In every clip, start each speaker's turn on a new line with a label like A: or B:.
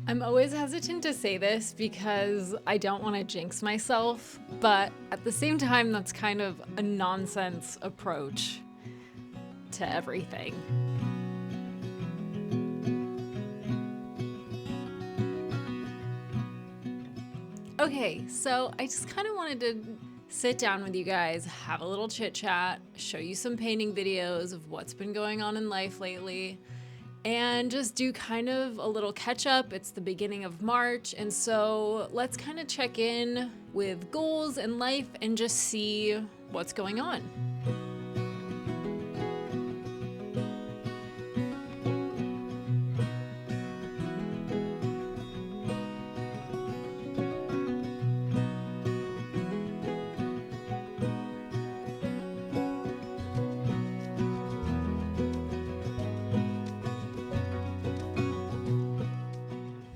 A: I'm always hesitant to say this because I don't want to jinx myself, but at the same time, that's kind of a nonsense approach to everything. Okay, so I just kind of wanted to sit down with you guys, have a little chit chat, show you some painting videos of what's been going on in life lately, and just do kind of a little catch up. It's the beginning of March, and so let's kind of check in with goals and life and just see what's going on.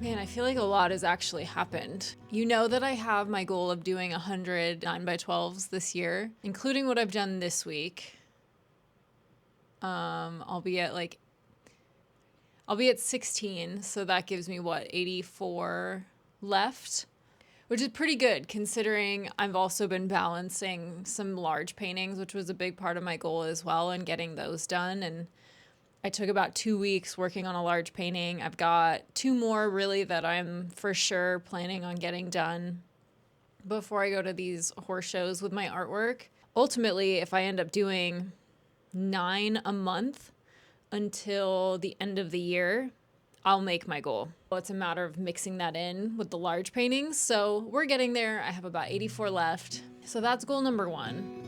A: Man, I feel like a lot has actually happened. You know that I have my goal of doing 100 9x12s this year, including what I've done this week. I'll be at 16, so that gives me 84 left, which is pretty good considering I've also been balancing some large paintings, which was a big part of my goal as well, and getting those done. And I took about 2 weeks working on a large painting. I've got 2 more really that I'm for sure planning on getting done before I go to these horse shows with my artwork. Ultimately, if I end up doing 9 a month until the end of the year, I'll make my goal. It's a matter of mixing that in with the large paintings. So we're getting there. I have about 84 left. So that's goal number 1.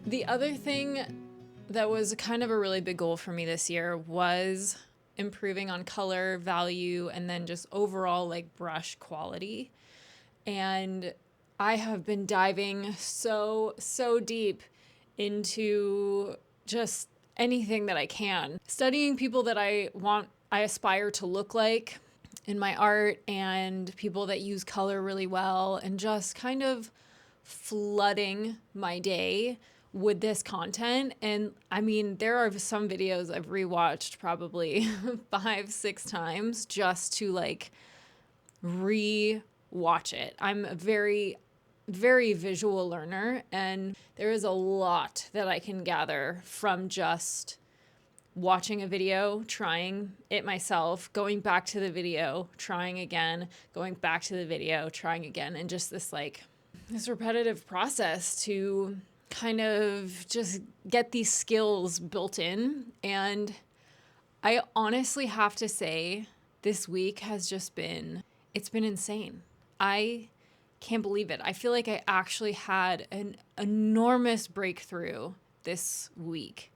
A: The other thing that was kind of a really big goal for me this year was improving on color, value, and then just overall like brush quality. And I have been diving so deep into just anything that I can, studying people that I aspire to look like in my art, and people that use color really well, and just kind of flooding my day with this content. And I mean, there are some videos I've rewatched probably 5-6 times just to like re-watch it. I'm a very visual learner, and there is a lot that I can gather from just watching a video, trying it myself, going back to the video, trying again, going back to the video, trying again, and just this repetitive process to kind of just get these skills built in. And I honestly have to say, this week has just been, it's been insane. I can't believe it. I feel like I actually had an enormous breakthrough this week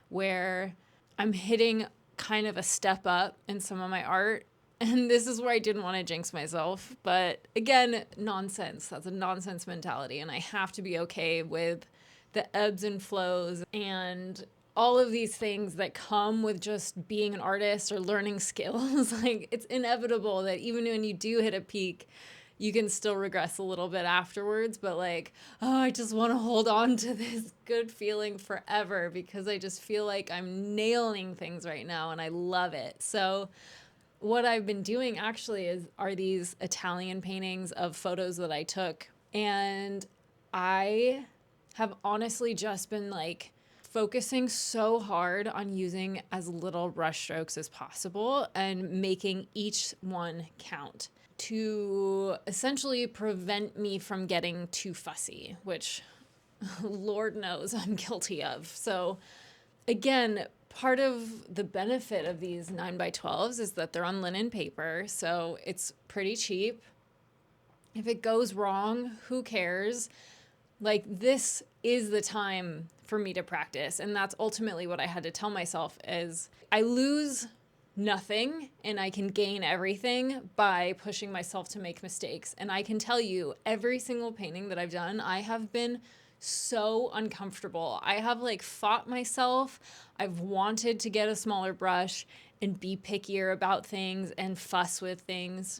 A: where I'm hitting kind of a step up in some of my art. And this is where I didn't want to jinx myself. But again, nonsense. That's a nonsense mentality. And I have to be okay with the ebbs and flows and all of these things that come with just being an artist or learning skills. Like, it's inevitable that even when you do hit a peak, you can still regress a little bit afterwards. But like, oh, I just want to hold on to this good feeling forever because I just feel like I'm nailing things right now and I love it. So what I've been doing actually are these Italian paintings of photos that I took. And I have honestly just been like focusing so hard on using as little brush strokes as possible and making each one count to essentially prevent me from getting too fussy, which Lord knows I'm guilty of. So again, part of the benefit of these 9x12s is that they're on linen paper, so it's pretty cheap. If it goes wrong, who cares? Like, this is the time for me to practice. And that's ultimately what I had to tell myself is I lose nothing and I can gain everything by pushing myself to make mistakes. And I can tell you, every single painting that I've done, I have been so uncomfortable. I have like fought myself. I've wanted to get a smaller brush and be pickier about things and fuss with things.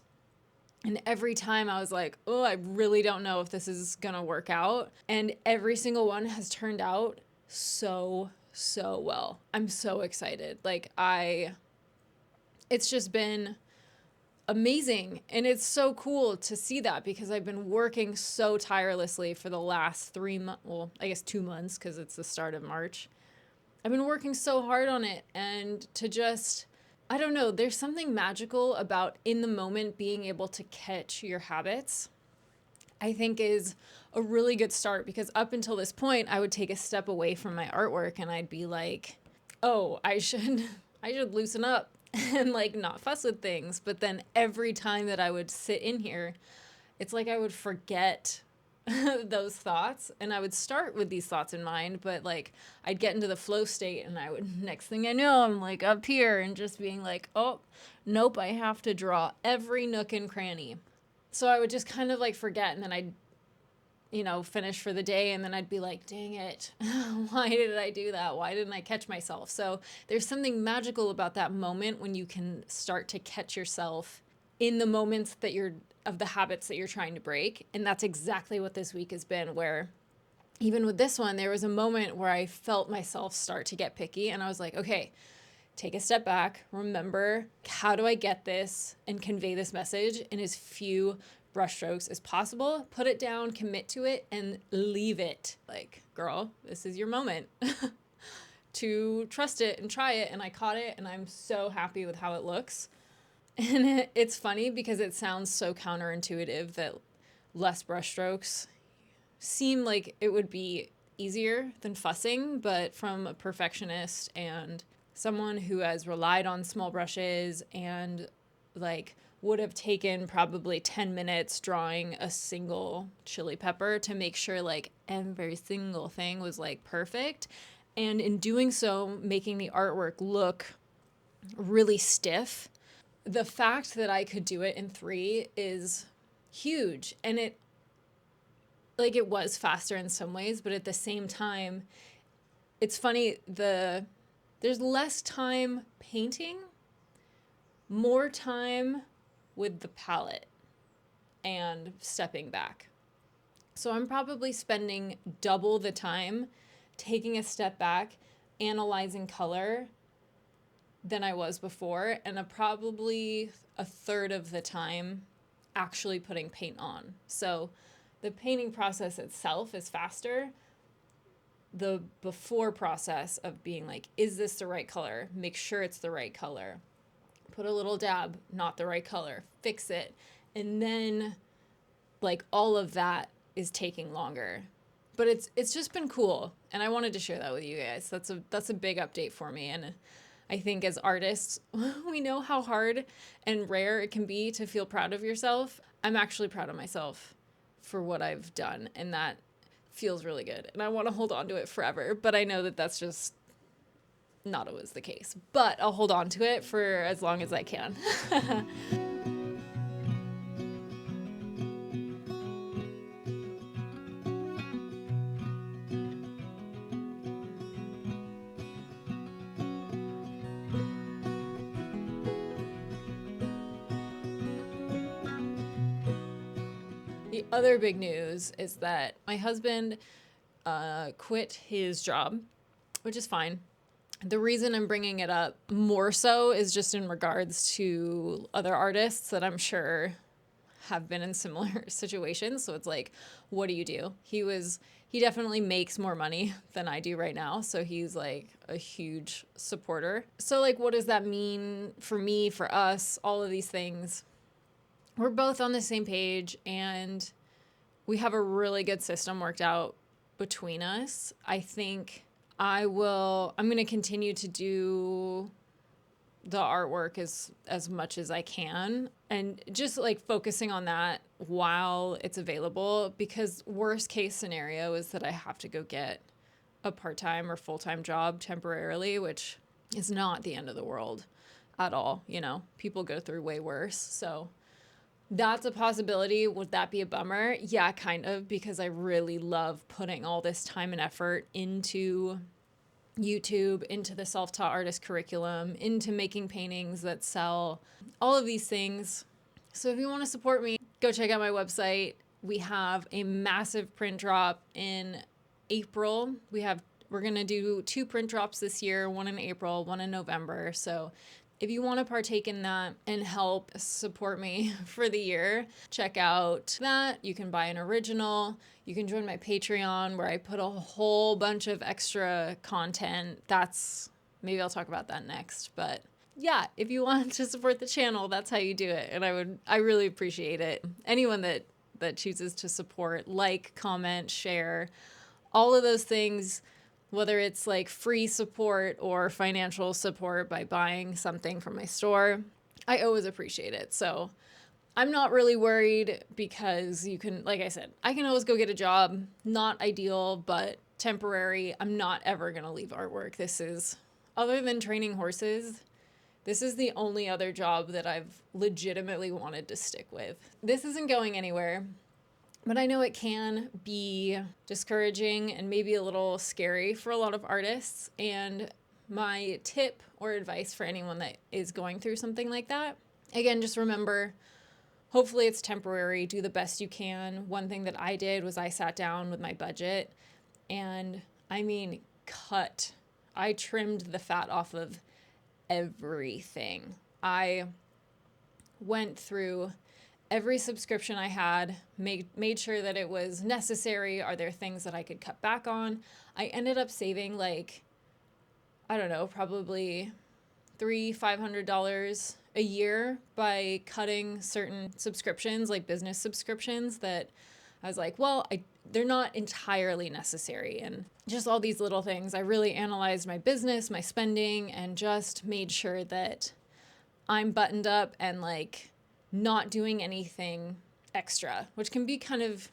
A: And every time I was like, oh, I really don't know if this is going to work out. And every single one has turned out so, so well. I'm so excited. It's just been amazing. And it's so cool to see that because I've been working so tirelessly for the last 3 months. Well, I guess 2 months because it's the start of March. I've been working so hard on it, and to just, I don't know, there's something magical about in the moment being able to catch your habits. I think is a really good start because up until this point, I would take a step away from my artwork and I'd be like, "Oh, I should loosen up and like not fuss with things." But then every time that I would sit in here, it's like I would forget those thoughts, and I would start with these thoughts in mind, but like I'd get into the flow state and I would, next thing I know, I'm like up here and just being like, oh nope, I have to draw every nook and cranny. So I would just kind of like forget, and then I'd finish for the day, and then I'd be like, dang it, why did I do that? Why didn't I catch myself? So there's something magical about that moment when you can start to catch yourself in the moments that you're of the habits that you're trying to break. And that's exactly what this week has been, where even with this one, there was a moment where I felt myself start to get picky, and I was like, okay, take a step back, remember, how do I get this and convey this message in as few brushstrokes as possible? Put it down, commit to it, and leave it. Like, girl, this is your moment to trust it and try it. And I caught it, and I'm so happy with how it looks. And it's funny because it sounds so counterintuitive that less brushstrokes seem like it would be easier than fussing, but from a perfectionist and someone who has relied on small brushes and like would have taken probably 10 minutes drawing a single chili pepper to make sure like every single thing was like perfect, and in doing so making the artwork look really stiff. The fact that I could do it in 3 is huge, and it was faster in some ways, but at the same time, it's funny, there's less time painting, more time with the palette and stepping back. So I'm probably spending double the time taking a step back, analyzing color than I was before, and probably a third of the time actually putting paint on. So the painting process itself is faster. The before process of being like, is this the right color? Make sure it's the right color. Put a little dab, not the right color, fix it. And then like all of that is taking longer. But it's just been cool, and I wanted to share that with you guys. That's a big update for me, and I think as artists, we know how hard and rare it can be to feel proud of yourself. I'm actually proud of myself for what I've done, and that feels really good. And I want to hold on to it forever, but I know that that's just not always the case. But I'll hold on to it for as long as I can. The other big news is that my husband quit his job, which is fine. The reason I'm bringing it up more so is just in regards to other artists that I'm sure have been in similar situations. So it's like, what do you do? He definitely makes more money than I do right now. So he's like a huge supporter. So like, what does that mean for me, for us, all of these things? We're both on the same page, and we have a really good system worked out between us. I think I'm going to continue to do the artwork as much as I can, and just like focusing on that while it's available, because worst case scenario is that I have to go get a part-time or full-time job temporarily, which is not the end of the world at all. People go through way worse. So that's a possibility. Would that be a bummer? Yeah, kind of, because I really love putting all this time and effort into YouTube, into the self-taught artist curriculum, into making paintings that sell, all of these things. So if you want to support me, go check out my website. We have a massive print drop in April. We're going to do 2 print drops this year, one in April, one in November. So if you want to partake in that and help support me for the year, check out that. You can buy an original. You can join my Patreon where I put a whole bunch of extra content. Maybe I'll talk about that next, but yeah, if you want to support the channel, that's how you do it. And I really appreciate it. Anyone that chooses to support, like, comment, share, all of those things, whether it's like free support or financial support by buying something from my store, I always appreciate it. So I'm not really worried because like I said, I can always go get a job. Not ideal, but temporary. I'm not ever going to leave artwork. Other than training horses, this is the only other job that I've legitimately wanted to stick with. This isn't going anywhere, but I know it can be discouraging and maybe a little scary for a lot of artists. And my tip or advice for anyone that is going through something like that, again, just remember, hopefully it's temporary. Do the best you can. One thing that I did was I sat down with my budget and I trimmed the fat off of everything. I went through every subscription I had, made sure that it was necessary. Are there things that I could cut back on? I ended up saving probably $500 a year by cutting certain subscriptions, like business subscriptions that I was like, well, they're not entirely necessary. And just all these little things. I really analyzed my business, my spending, and just made sure that I'm buttoned up and like not doing anything extra, which can be kind of,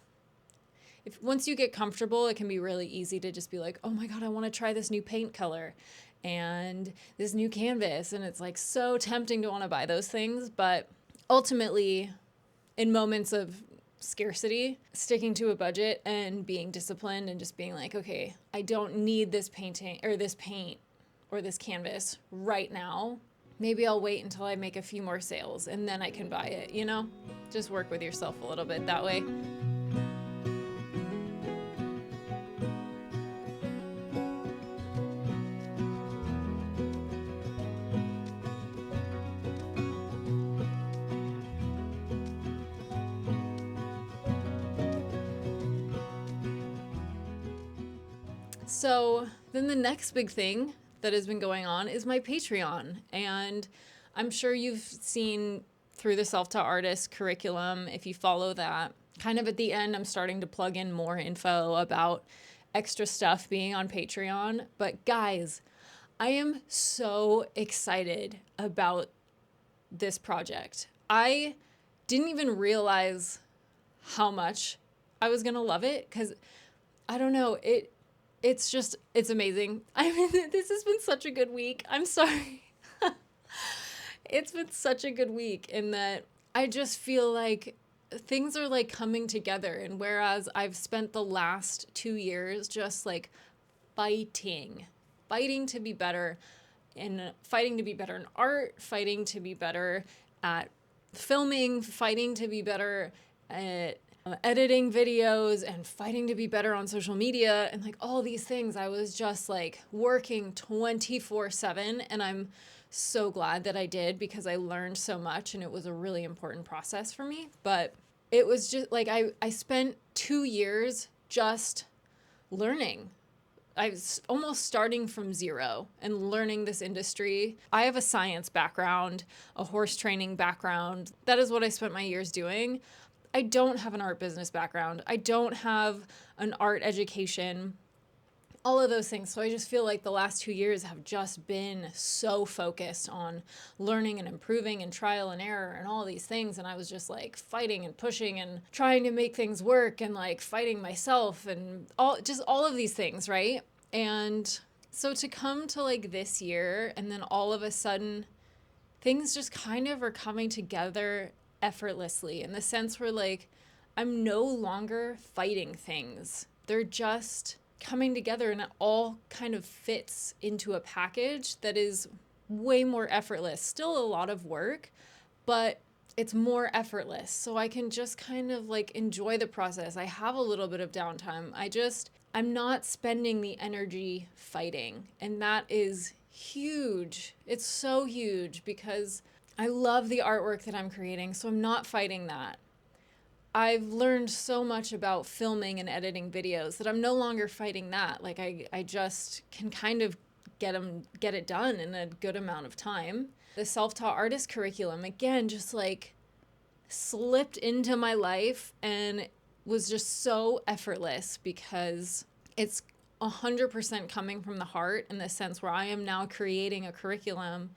A: once you get comfortable, it can be really easy to just be like, oh my God, I want to try this new paint color and this new canvas. And it's like so tempting to want to buy those things. But ultimately, in moments of scarcity, sticking to a budget and being disciplined and just being like, okay, I don't need this painting or this paint or this canvas right now. Maybe I'll wait until I make a few more sales and then I can buy it, Just work with yourself a little bit that way. So then the next big thing that has been going on is my Patreon. And I'm sure you've seen through the Self-Taught Artist curriculum, if you follow that, kind of at the end, I'm starting to plug in more info about extra stuff being on Patreon. But guys, I am so excited about this project. I didn't even realize how much I was going to love it because I don't know, it's amazing. I mean, this has been such a good week. I'm sorry. It's been such a good week in that I just feel like things are like coming together. And whereas I've spent the last 2 years just like fighting to be better and fighting to be better in art, fighting to be better at filming, fighting to be better at editing videos and fighting to be better on social media and like all these things. I was just like working 24/7 and I'm so glad that I did because I learned so much and it was a really important process for me. But it was just like I spent 2 years just learning. I was almost starting from zero and learning this industry. I have a science background, a horse training background. That is what I spent my years doing. I don't have an art business background. I don't have an art education, all of those things. So I just feel like the last 2 years have just been so focused on learning and improving and trial and error and all these things. And I was just like fighting and pushing and trying to make things work and like fighting myself and all of these things, right? And so to come to like this year and then all of a sudden things just kind of are coming together effortlessly in the sense where like I'm no longer fighting things. They're just coming together and it all kind of fits into a package that is way more effortless. Still a lot of work, but it's more effortless. So I can just kind of like enjoy the process. I have a little bit of downtime. I'm not spending the energy fighting. And that is huge. It's so huge because I love the artwork that I'm creating. So I'm not fighting that. I've learned so much about filming and editing videos that I'm no longer fighting that. Like I just can kind of get it done in a good amount of time. The self-taught artist curriculum, again, just like slipped into my life and was just so effortless because it's 100% coming from the heart in the sense where I am now creating a curriculum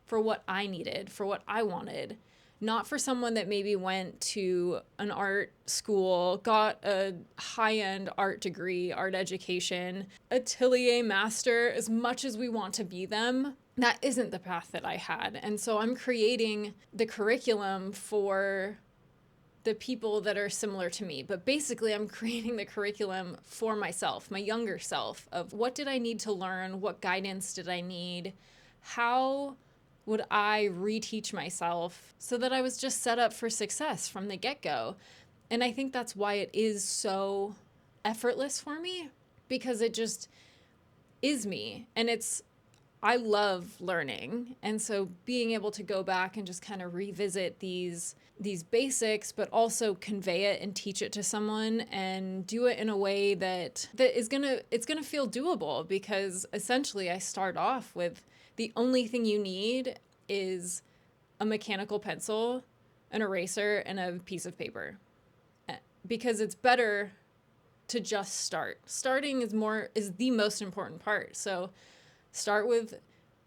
A: for what I needed, for what I wanted. Not for someone that maybe went to an art school, got a high-end art degree, art education, atelier master, as much as we want to be them. That isn't the path that I had. And so I'm creating the curriculum for the people that are similar to me. But basically, I'm creating the curriculum for myself, my younger self, of what did I need to learn? What guidance did I need? How would I reteach myself so that I was just set up for success from the get-go? And I think that's why it is so effortless for me, because it just is me. And I love learning. And so being able to go back and just kind of revisit these basics, but also convey it and teach it to someone and do it in a way that it's gonna feel doable, because essentially I start off with the only thing you need is a mechanical pencil, an eraser, and a piece of paper. Because it's better to just start. Starting is the most important part. So start with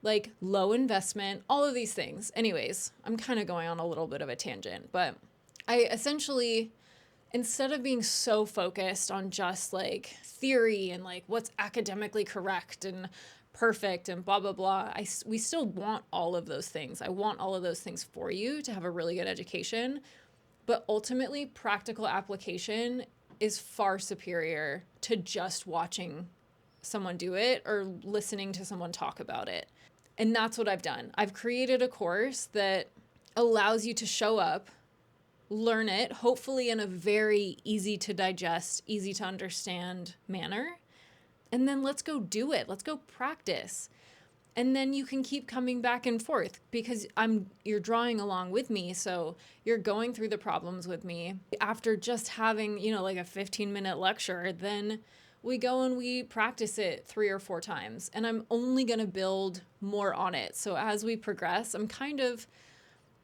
A: like low investment, all of these things. Anyways, I'm kind of going on a little bit of a tangent, but I essentially, instead of being so focused on just like theory and like what's academically correct and perfect and blah, blah, blah, we still want all of those things. I want all of those things for you to have a really good education. But ultimately, practical application is far superior to just watching someone do it or listening to someone talk about it. And that's what I've done. I've created a course that allows you to show up, learn it, hopefully in a very easy to digest, easy to understand manner. And then let's go do it. Let's go practice. And then you can keep coming back and forth because you're drawing along with me. So you're going through the problems with me. After just having, like a 15-minute lecture, then we go and we practice it 3 or 4 times. And I'm only going to build more on it. So as we progress,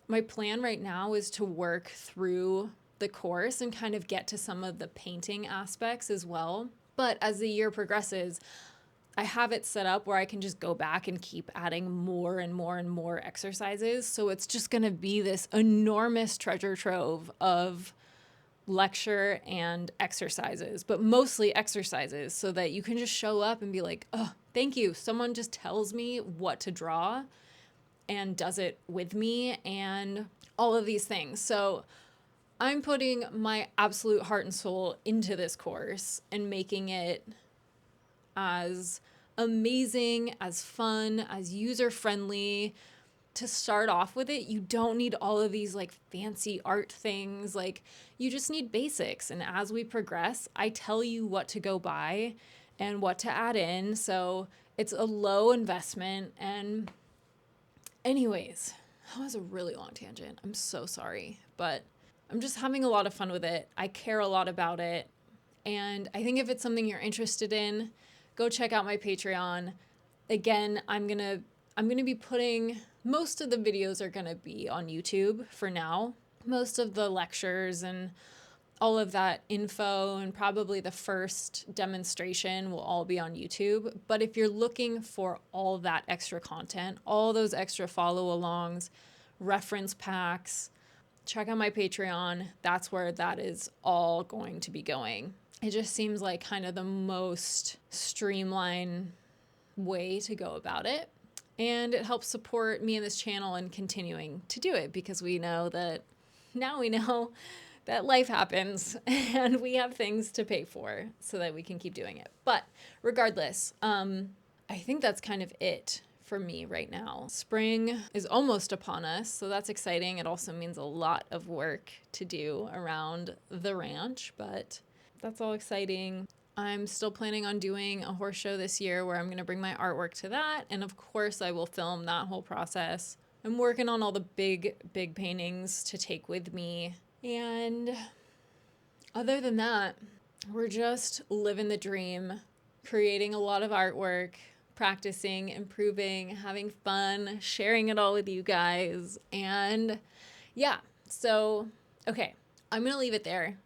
A: my plan right now is to work through the course and kind of get to some of the painting aspects as well. But as the year progresses, I have it set up where I can just go back and keep adding more and more and more exercises. So it's just going to be this enormous treasure trove of lecture and exercises, but mostly exercises, so that you can just show up and be like, oh, thank you. Someone just tells me what to draw and does it with me and all of these things. So I'm putting my absolute heart and soul into this course and making it as amazing, as fun, as user-friendly. To start off with it, you don't need all of these like fancy art things. Like, you just need basics. And as we progress, I tell you what to go buy and what to add in. So it's a low investment. And anyways, that was a really long tangent. I'm so sorry, but I'm just having a lot of fun with it. I care a lot about it. And I think if it's something you're interested in, go check out my Patreon. Again, I'm going to be putting, most of the videos are going to be on YouTube for now. Most of the lectures and all of that info and probably the first demonstration will all be on YouTube. But if you're looking for all that extra content, all those extra follow-alongs, reference packs, check out my Patreon. That's where that is all going to be going. It just seems like kind of the most streamlined way to go about it. And it helps support me and this channel and continuing to do it, because we know that life happens and we have things to pay for so that we can keep doing it. But regardless, I think that's kind of it for me right now. Spring is almost upon us, so that's exciting. It also means a lot of work to do around the ranch, but that's all exciting. I'm still planning on doing a horse show this year where I'm going to bring my artwork to that, and of course I will film that whole process. I'm working on all the big paintings to take with me, and other than that, we're just living the dream, creating a lot of artwork, practicing, improving, having fun, sharing it all with you guys. And yeah, so, okay, I'm going to leave it there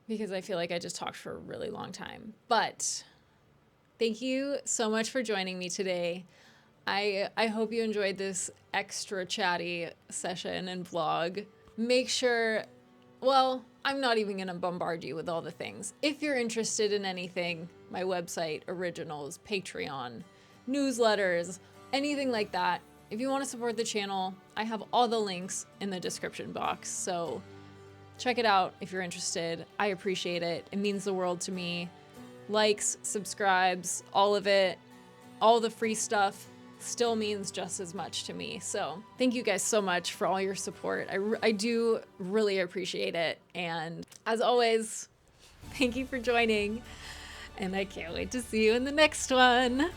A: because I feel like I just talked for a really long time. But thank you so much for joining me today. I hope you enjoyed this extra chatty session and vlog. Make sure, well, I'm not even going to bombard you with all the things. If you're interested in anything, my website, originals, Patreon, newsletters, anything like that, if you want to support the channel, I have all the links in the description box. So check it out if you're interested. I appreciate it. It means the world to me. Likes, subscribes, all of it, all the free stuff still means just as much to me. So thank you guys so much for all your support. I do really appreciate it. And as always, thank you for joining. And I can't wait to see you in the next one.